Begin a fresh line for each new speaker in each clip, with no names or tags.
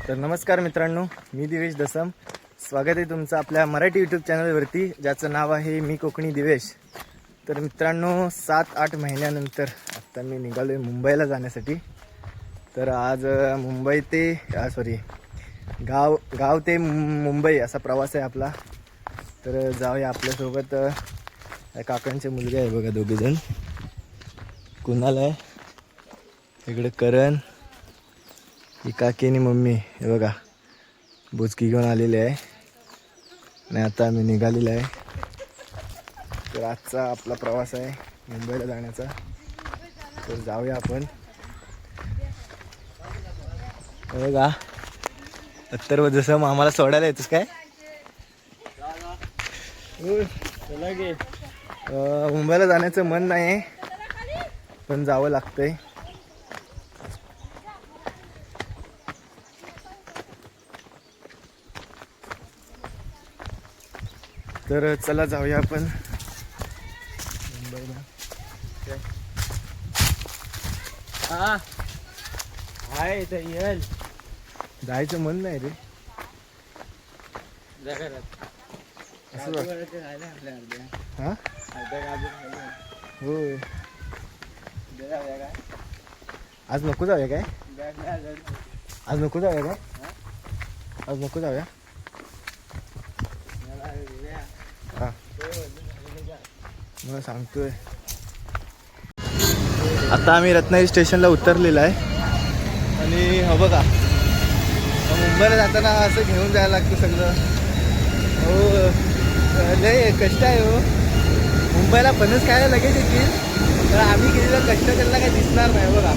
तर नमस्कार मित्रांनो, मी दिवेश दसम. स्वागत आहे तुमचं आपल्या मराठी यूट्यूब चॅनलवरती, ज्याचं नाव आहे मी कोकणी दिवेश. तर मित्रांनो, 7-8 महिन्यानंतर आता मी निघालो आहे मुंबईला जाण्यासाठी. तर आज मुंबई ते गाव ते मुंबई असा प्रवास आहे आपला. तर जाऊया. आपल्यासोबत काकांचे मुलगे आहे बघा, दोघेजण. कुणाल आहे इकडे, करण, ही काकी आणि मम्मी हे बघा बुचकी घेऊन आलेले आहे. आणि आता आम्ही निघालेलो आहे. तर आजचा आपला प्रवास आहे मुंबईला जाण्याचा. तर जाऊया आपण. हे बघा अत्तर जसं आम्हाला सोडायला येतोस काय. मुंबईला जाण्याचं मन नाही पण जावं लागतंय. तर चला जाऊया आपण मुंबईला. जायचं मन नाही रे. असं हा होय. आज नको जाऊया काय? आज नको जाऊया काय? आज नको जाऊया. हा मला सांगतोय. आता आम्ही रत्नागिरी स्टेशनला उतरलेला आहे. आणि हो बघा, मुंबईला जाताना असं घेऊन जायला लागतं सगळं. हो लय कष्ट आहे हो. मुंबईला फणस खायला लगेच येतील, तर आम्ही केलेलं कष्ट त्यांना काही दिसणार नाही. बघा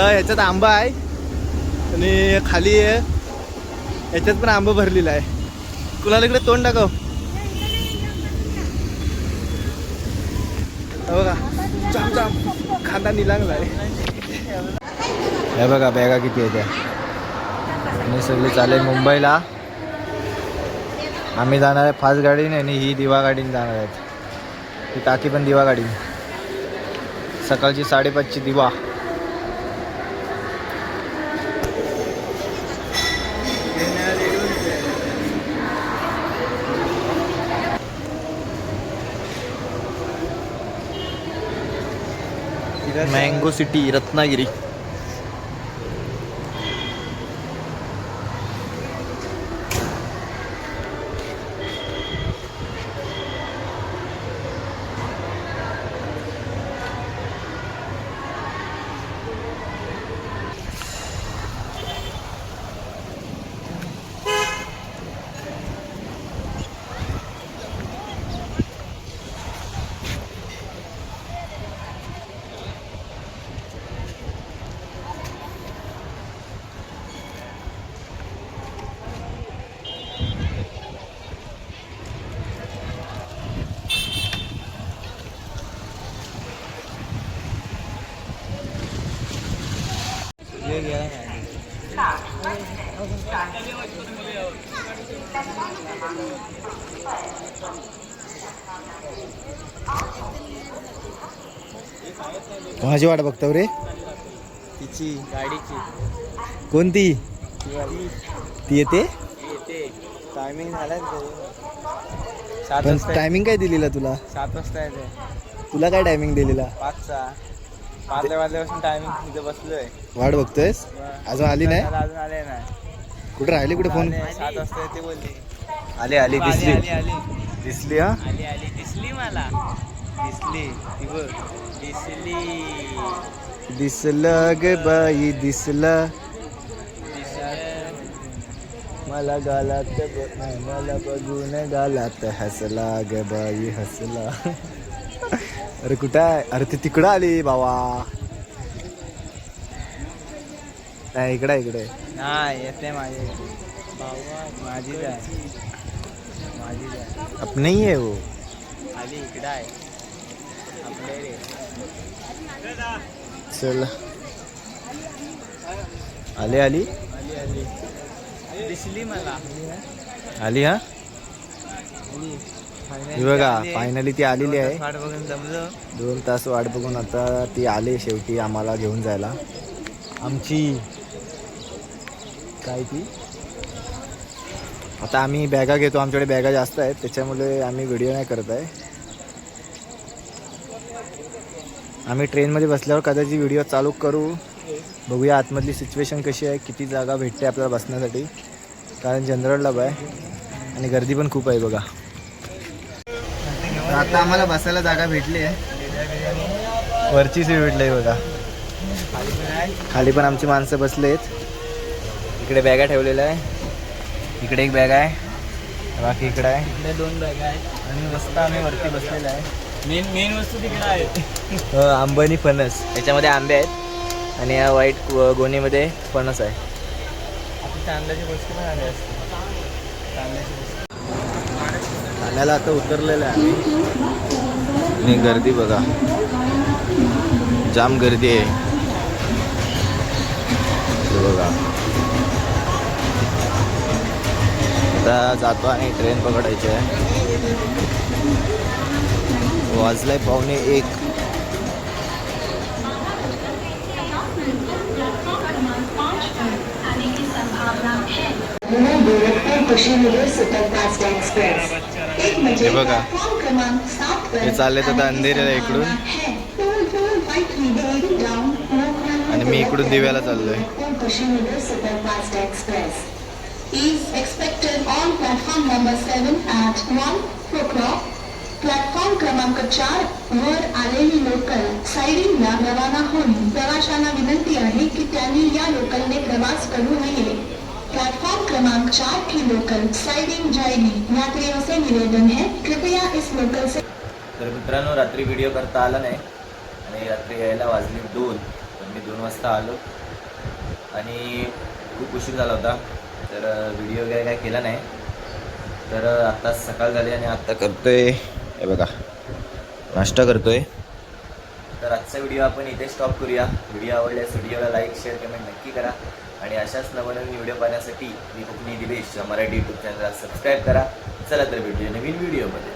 ह्याच्यात आंबा आहे आणि खाली याच्यात पण आंबा भरलेला आहे. कुणाला इकडे तोंड टाकव. बघा जाम जाम खांदा निलांगला आहे. हे बघा बॅगा किती आहे त्या. आणि सगळे चालेल मुंबईला. आम्ही जाणार आहे फास्ट गाडीने आणि ही दिवा गाडीने जाणार आहेत. ही काकी पण दिवा गाडी. सकाळची 5:30ची दिवा. Mango city Ratnagiri. कोणाची वाट बघतो रे?
तिची गाडीची.
कोणती? ती येते.
टायमिंग झालाय
पण टायमिंग काय दिलेला तुला?
7 वाजता येते.
तुला काय टायमिंग दिलेला?
5चा. 5 वाजल्यापासून टायमिंग तिथे बसलोय.
वाट बघतोयस? अजून आली नाही?
अजून आले नाही.
कुठे राहिली? कुठे फोन?
7 वाजता येते बोलली.
आली आली दिसली.
आली
दिसली. हा
आली दिसली मला. दिसली ती बघ.
दिसलं ग बाई दिसलं. मला गालात मला बघून गालात हसला ग बाई हसला. अरे कुठं आहे? अरे ती तिकडं आली बाबा. नाही इकडे इकडे.
नाही येते माझे बाबा. माझीच आहे.
अब नहीं है वो.
आली इकडं आहे आपले रे.
चल आली आली
दिसली मला.
आली. हा बघा फायनली ती आलेली आहे.
वाट बघून जमलं.
2 तास वाट बघून आता ती आली शेवटी आम्हाला घेऊन जायला. आमची काय ती आता आम्ही बॅगा घेतो, आमच्याकडे बॅगा जास्त आहेत त्याच्यामुळे आम्ही व्हिडिओ नाही करत आहे. आम्ही ट्रेनमध्ये बसल्यावर कदाचित व्हिडिओ चालू करू. बघूया आतमधली सिच्युएशन कशी आहे, किती जागा भेटते आपल्याला बसण्यासाठी, कारण जनरल डबा आहे आणि गर्दी पण खूप आहे बघा. तर आता आम्हाला बसायला जागा भेटली आहे, वरची सीट भेटली आहे बघा. खाली पण आमची माणसं बसले आहेत. इकडे बॅगा ठेवलेल्या आहे, इकडे एक बॅग आहे, बाकी इकडे आहे,
इकडे 2 बॅग आहेत
आणि मस्त आम्ही वरती बसलेला आहे.
मेन वस्तू तिकडे आहे.
आंबणी फणस, याच्यामध्ये आंबे आहेत आणि या व्हाईट गोणीमध्ये फणस आहे.
आता कांद्याची वस्तू पण आली असते. कांद्याची वस्तू
ठाण्याला आता उतरलेलं आहे आम्ही आणि गर्दी बघा, जाम गर्दी आहे. हे बघा आता जातो आणि ट्रेन पकडायची आहे. वाजलाय 1:15. हे बघा हे चालले तर अंधेरीला इकडून आणि मी इकडून दिव्याला चाललोय.
is expected on platform number 7 at 1 o'clock. Platform क्रमांक 4 वर आलेली लोकल साइडिंगला रवाना होईल. प्रवाशांना विनंती आहे की त्यांनी या लोकलने प्रवास करू नये. प्लॅटफॉर्म क्रमांक 4 की लोकल साइडिंग जाएगी. यात्रियों से निवेदन है कृपया इस लोकल से.
तर मित्रांनो, रात्री व्हिडिओ करता आला नाही आणि रात्री यायला वाजले 2, तर मी 2 वाजता आलो आणि खूप उशीर झाला होता, तर व्हिडिओ वगैरे काय केला नाही. तर आत्ता सकाळ झाली आणि आत्ता करतोय, हे बघा नाश्ता करतोय. तर आजचा व्हिडिओ आपण इथे स्टॉप करूया. व्हिडिओ आवडल्यास व्हिडिओला लाईक, शेअर, कमेंट नक्की करा आणि अशाच नवनवीन व्हिडिओ पाहण्यासाठी मी कोकणी दिवेश मराठी यूट्यूब चॅनलला सबस्क्राईब करा. चला तर भेटूया नवीन व्हिडिओमध्ये.